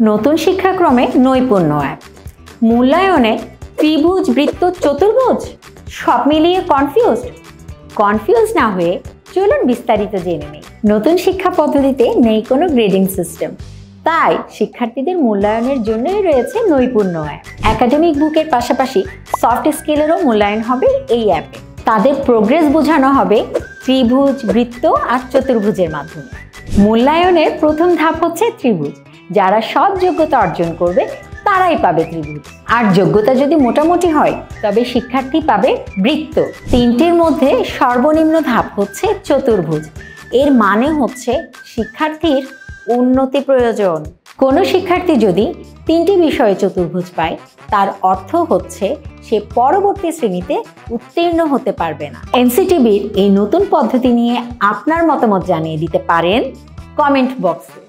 নতুন শিক্ষাক্রমে নৈপুণ্য অ্যাপ মূল্যায়নে ত্রিভুজ বৃত্ত চতুর্ভুজ সব মিলিয়ে কনফিউজ না হয়ে চলুন বিস্তারিত জেনে নেই। নতুন শিক্ষা পদ্ধতিতে নেই কোনো গ্রেডিং সিস্টেম, তাই শিক্ষার্থীদের মূল্যায়নের জন্যই রয়েছে নৈপুণ্য অ্যাপ। একাডেমিক বুকের পাশাপাশি সফট স্কিলেরও মূল্যায়ন হবে এই অ্যাপে। তাদের প্রোগ্রেস বোঝানো হবে ত্রিভুজ, বৃত্ত আর চতুর্ভুজের মাধ্যমে। মূল্যায়নের প্রথম ধাপ হচ্ছে ত্রিভুজ। যারা সব যোগ্যতা অর্জন করবে তারাই পাবে ত্রিভুজ, আর যোগ্যতা যদি মোটামুটি হয় তবে শিক্ষার্থী পাবে বৃত্ত। তিনটির মধ্যে সর্বনিম্ন ধাপ হচ্ছে চতুর্ভুজ। এর মানে হচ্ছে শিক্ষার্থীর উন্নতি প্রয়োজন। কোনো শিক্ষার্থী যদি তিনটি বিষয়ে চতুর্ভুজ পায় তার অর্থ হচ্ছে সে পরবর্তী শ্রেণীতে উত্তীর্ণ হতে পারবে না। এনসিটিবির এই নতুন পদ্ধতি নিয়ে আপনার মতামত জানিয়ে দিতে পারেন কমেন্ট বক্সে।